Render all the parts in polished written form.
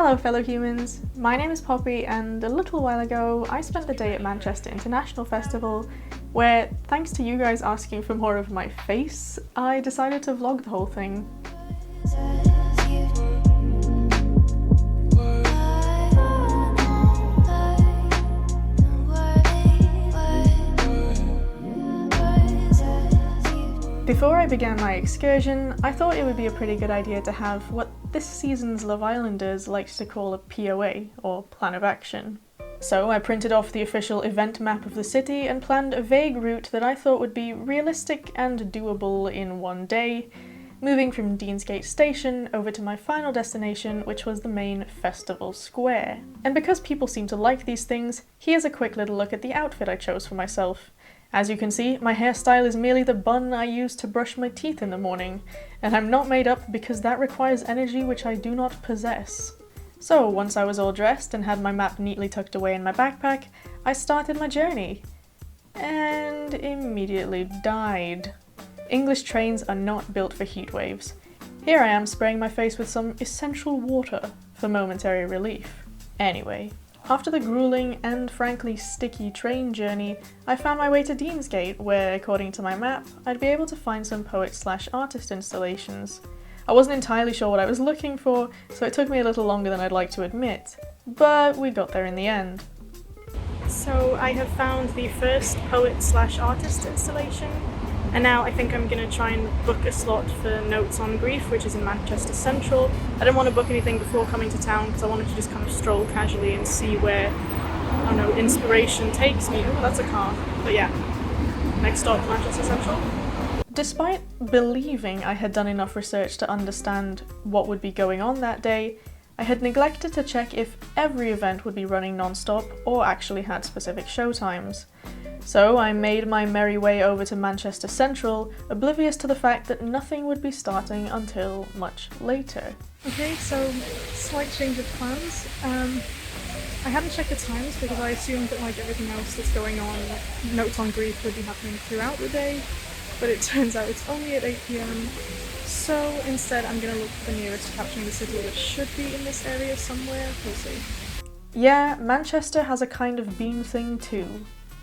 Hello fellow humans, my name is Poppy and a little while ago I spent the day at Manchester International Festival where, thanks to you guys asking for more of my face, I decided to vlog the whole thing. Before I began my excursion, I thought it would be a pretty good idea to have what this season's Love Islanders likes to call a POA, or Plan of Action. So I printed off the official event map of the city and planned a vague route that I thought would be realistic and doable in one day, moving from Deansgate Station over to my final destination, which was the main festival square. And because people seem to like these things, here's a quick little look at the outfit I chose for myself. As you can see, my hairstyle is merely the bun I use to brush my teeth in the morning, and I'm not made up because that requires energy which I do not possess. So once I was all dressed and had my map neatly tucked away in my backpack, I started my journey. And immediately died. English trains are not built for heat waves. Here I am spraying my face with some essential water for momentary relief. Anyway. After the grueling and frankly sticky train journey, I found my way to Deansgate, where, according to my map, I'd be able to find some poet/artist installations. I wasn't entirely sure what I was looking for, so it took me a little longer than I'd like to admit, but we got there in the end. So I have found the first poet/artist installation, and now I think I'm going to try and book a slot for Notes on Grief, which is in Manchester Central. I didn't want to book anything before coming to town because I wanted to just kind of stroll casually and see where, I don't know, inspiration takes me. Oh, that's a car. But yeah, next stop, Manchester Central. Despite believing I had done enough research to understand what would be going on that day, I had neglected to check if every event would be running non-stop or actually had specific showtimes. So I made my merry way over to Manchester Central, oblivious to the fact that nothing would be starting until much later. Okay, so slight change of plans. I hadn't checked the times because I assumed that like everything else that's going on, Notes on Grief would be happening throughout the day, but it turns out it's only at 8 PM. So instead I'm going to look for the nearest Capturing the City, which should be in this area somewhere. We'll see. Yeah, Manchester has a kind of beam thing too.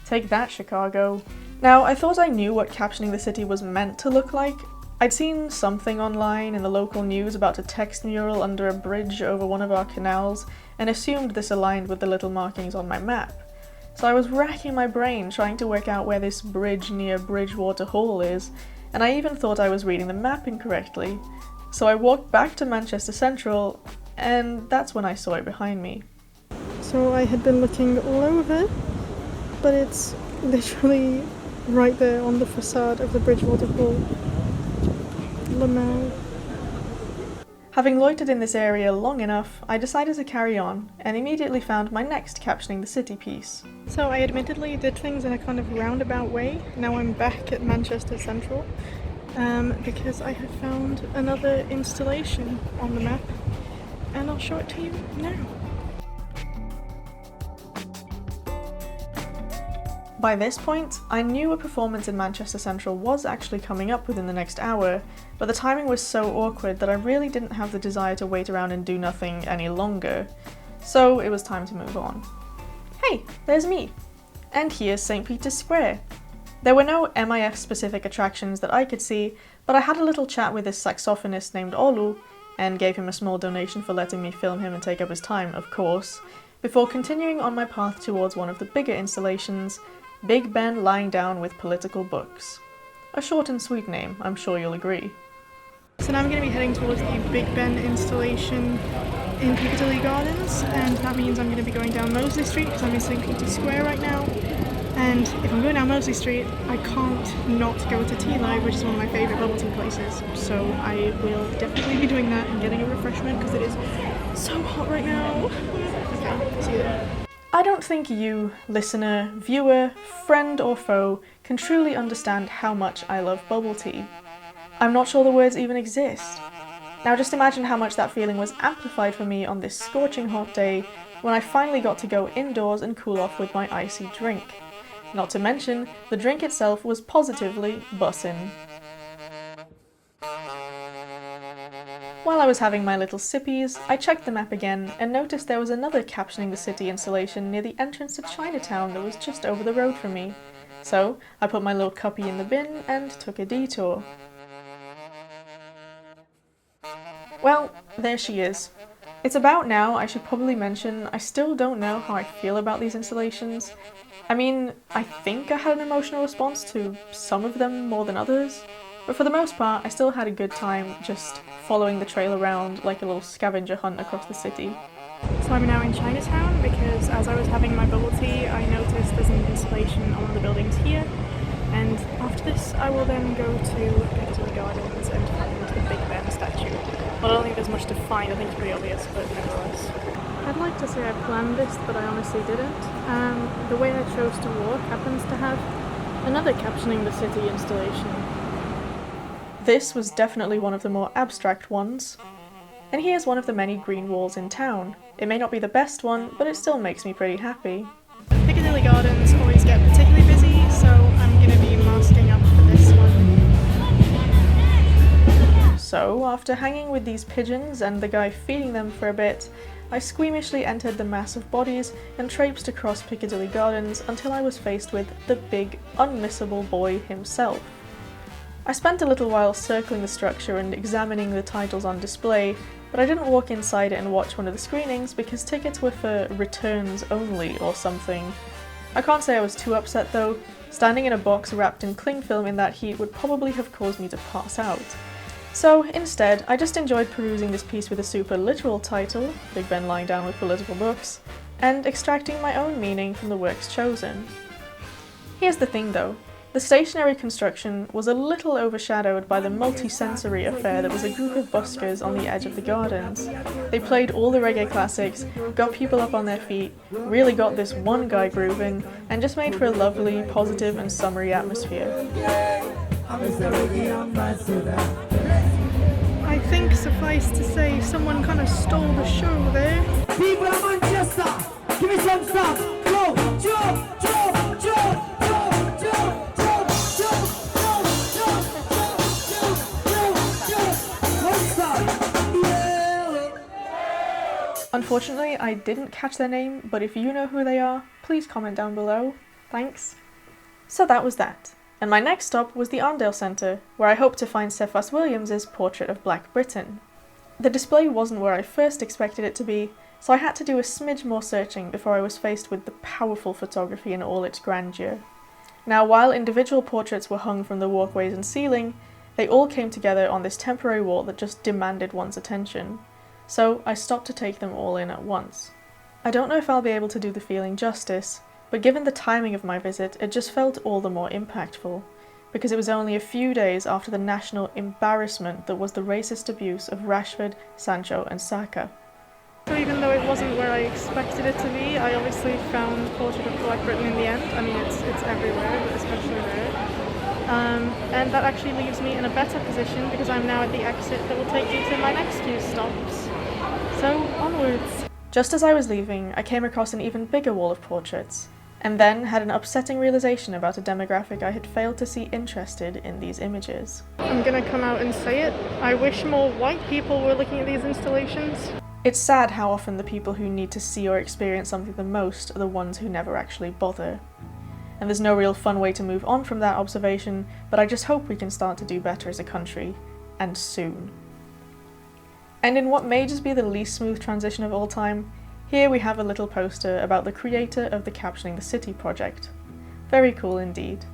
Take that, Chicago. Now, I thought I knew what Captioning the City was meant to look like. I'd seen something online in the local news about a text mural under a bridge over one of our canals and assumed this aligned with the little markings on my map. So I was racking my brain trying to work out where this bridge near Bridgewater Hall is, and I even thought I was reading the map incorrectly. So I walked back to Manchester Central, and that's when I saw it behind me. So I had been looking all over, but it's literally right there on the facade of the Bridgewater Hall. Lamau. Having loitered in this area long enough, I decided to carry on, and immediately found my next Captioning the City piece. So I admittedly did things in a kind of roundabout way. Now I'm back at Manchester Central, because I have found another installation on the map, and I'll show it to you now. By this point, I knew a performance in Manchester Central was actually coming up within the next hour, but the timing was so awkward that I really didn't have the desire to wait around and do nothing any longer. So it was time to move on. Hey, there's me! And here's St. Peter's Square. There were no MIF-specific attractions that I could see, but I had a little chat with this saxophonist named Olu, and gave him a small donation for letting me film him and take up his time, of course, before continuing on my path towards one of the bigger installations, Big Ben Lying Down with Political Books. A short and sweet name, I'm sure you'll agree. So now I'm going to be heading towards the Big Ben installation in Piccadilly Gardens, and that means I'm going to be going down Mosley Street because I'm in St. Peter's Square right now. And if I'm going down Mosley Street, I can't not go to Tea Live, which is one of my favourite bubble tea places. So I will definitely be doing that and getting a refreshment because it is so hot right now. Okay, see you there. I don't think you, listener, viewer, friend or foe, can truly understand how much I love bubble tea. I'm not sure the words even exist. Now just imagine how much that feeling was amplified for me on this scorching hot day when I finally got to go indoors and cool off with my icy drink. Not to mention, the drink itself was positively bussin'. While I was having my little sippies, I checked the map again and noticed there was another Captioning the City installation near the entrance to Chinatown that was just over the road from me. So I put my little copy in the bin and took a detour. Well, there she is. It's about now I should probably mention I still don't know how I feel about these installations. I mean, I think I had an emotional response to some of them more than others, but for the most part I still had a good time just following the trail around like a little scavenger hunt across the city. So I'm now in Chinatown because as I was having my bubble tea I noticed there's an installation on one of the buildings here, and after this I will then go to Piccadilly Gardens and find the Big Ben statue. Well, I don't think there's much to find, I think it's pretty obvious, but nevertheless. I'd like to say I planned this, but I honestly didn't. The way I chose to walk happens to have another Captioning the City installation. This was definitely one of the more abstract ones. And here's one of the many green walls in town. It may not be the best one, but it still makes me pretty happy. Piccadilly Gardens always get particularly busy, so I'm going to be masking up for this one. So, after hanging with these pigeons and the guy feeding them for a bit, I squeamishly entered the mass of bodies and traipsed across Piccadilly Gardens until I was faced with the big, unmissable boy himself. I spent a little while circling the structure and examining the titles on display, but I didn't walk inside it and watch one of the screenings because tickets were for returns only or something. I can't say I was too upset though. Standing in a box wrapped in cling film in that heat would probably have caused me to pass out. So instead, I just enjoyed perusing this piece with a super literal title, Big Ben lying down with political books, and extracting my own meaning from the works chosen. Here's the thing though, the stationary construction was a little overshadowed by the multi-sensory affair that was a group of buskers on the edge of the gardens. They played all the reggae classics, got people up on their feet, really got this one guy grooving, and just made for a lovely, positive and summery atmosphere. I think, suffice to say, someone kind of stole the show there. People of Manchester, give me some stuff. Go, jump, jump, jump, jump, jump, jump, jump, jump, jump, jump. What's up? Yeah. Unfortunately, I didn't catch their name, but if you know who they are, please comment down below. Thanks. So that was that. And my next stop was the Arndale Center, where I hoped to find Cephas Williams's portrait of Black Britain. The display wasn't where I first expected it to be, so I had to do a smidge more searching before I was faced with the powerful photography in all its grandeur. Now, while individual portraits were hung from the walkways and ceiling, they all came together on this temporary wall that just demanded one's attention. So I stopped to take them all in at once. I don't know if I'll be able to do the feeling justice, but given the timing of my visit, it just felt all the more impactful, because it was only a few days after the national embarrassment that was the racist abuse of Rashford, Sancho and Saka. So even though it wasn't where I expected it to be, I obviously found the portrait of Black Britain in the end. I mean, it's everywhere, but especially there. And that actually leaves me in a better position because I'm now at the exit that will take me to my next few stops. So, onwards. Just as I was leaving, I came across an even bigger wall of portraits, and then had an upsetting realization about a demographic I had failed to see interested in these images. I'm gonna come out and say it. I wish more white people were looking at these installations. It's sad how often the people who need to see or experience something the most are the ones who never actually bother. And there's no real fun way to move on from that observation, but I just hope we can start to do better as a country, and soon. And in what may just be the least smooth transition of all time, here we have a little poster about the creator of the Captioning the City project. Very cool indeed.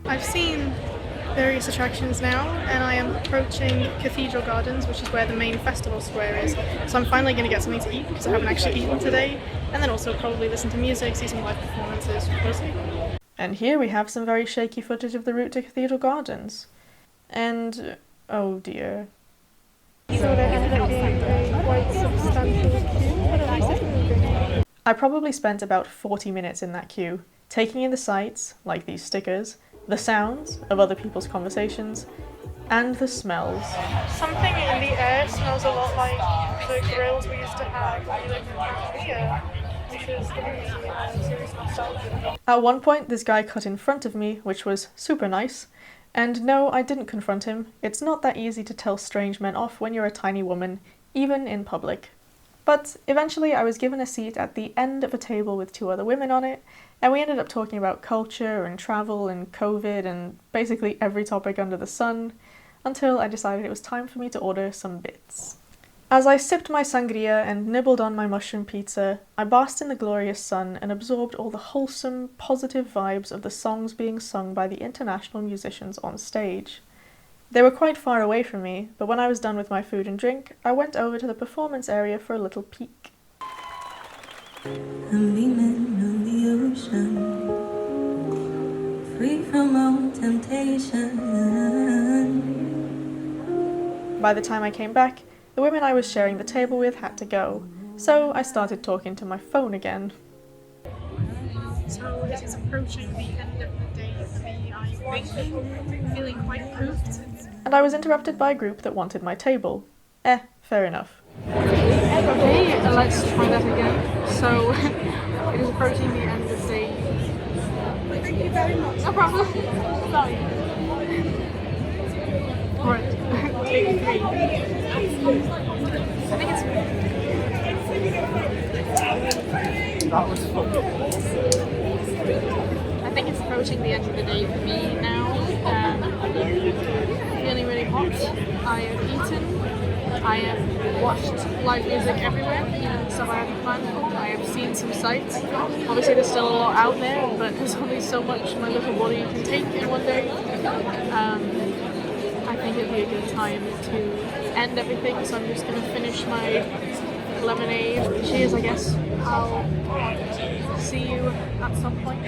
I've seen various attractions now, and I am approaching Cathedral Gardens, which is where the main festival square is. So I'm finally going to get something to eat, because I haven't actually eaten today, and then also probably listen to music, see some live performances. We'll see. And here we have some very shaky footage of the route to Cathedral Gardens. And, oh dear. So there ended up being a quite substantial queue, but at least it's moving. I probably spent about 40 minutes in that queue, taking in the sights, like these stickers, the sounds of other people's conversations, and the smells. Something in the air smells a lot like the grills we used to have when we lived in Korea, which is the serious nostalgia. At one point, this guy cut in front of me, which was super nice, And no, I didn't confront him. It's not that easy to tell strange men off when you're a tiny woman, even in public. But eventually I was given a seat at the end of a table with 2 other women on it, and we ended up talking about culture and travel and COVID and basically every topic under the sun, until I decided it was time for me to order some bits. As I sipped my sangria and nibbled on my mushroom pizza, I basked in the glorious sun and absorbed all the wholesome, positive vibes of the songs being sung by the international musicians on stage. They were quite far away from me, but when I was done with my food and drink, I went over to the performance area for a little peek. I'm beaming on the ocean, free from all temptation. By the time I came back, the women I was sharing the table with had to go, so I started talking to my phone again. So it is approaching the end of the day for me, I think. Feeling quite pooped. And I was interrupted by a group that wanted my table. Fair enough. Okay, let's try that again. So it is approaching the end of the day. Thank you very much. No problem. Sorry. Alright, take 3. I think it's... That was fun. I think it's approaching the end of the day for me now. Really, really hot. I have eaten. I have watched live music everywhere, even stuff I hadn't planned for. I have seen some sights. Obviously there's still a lot out there, but there's only so much my little body can take in one day. I think it'd be a good time to end everything, so I'm just going to finish my lemonade. Cheers, I guess. I'll see you at some point.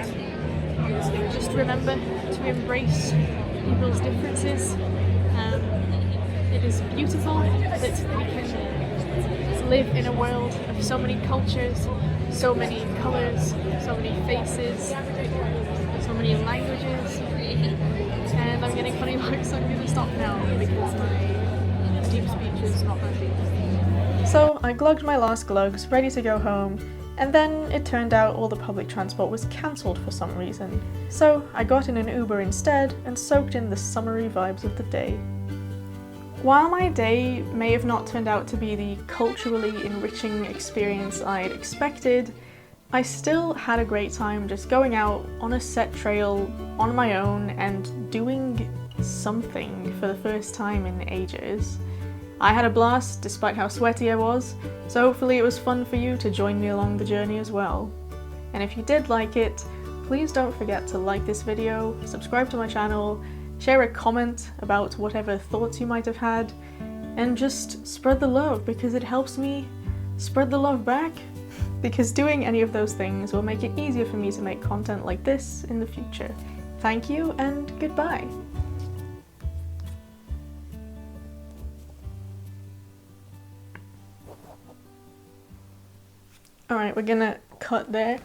Just remember to embrace people's differences. It is beautiful that we can live in a world of so many cultures, so many colours, so many faces, so many languages. And I'm getting funny looks, so I'm going to stop now because my deep speech is not working. So I glugged my last glugs, ready to go home, and then it turned out all the public transport was cancelled for some reason. So I got in an Uber instead and soaked in the summery vibes of the day. While my day may have not turned out to be the culturally enriching experience I'd expected, I still had a great time just going out on a set trail on my own and doing something for the first time in ages. I had a blast despite how sweaty I was, so hopefully it was fun for you to join me along the journey as well. And if you did like it, please don't forget to like this video, subscribe to my channel, share a comment about whatever thoughts you might have had, and just spread the love because it helps me spread the love back. Because doing any of those things will make it easier for me to make content like this in the future. Thank you and goodbye. Alright, we're gonna cut there.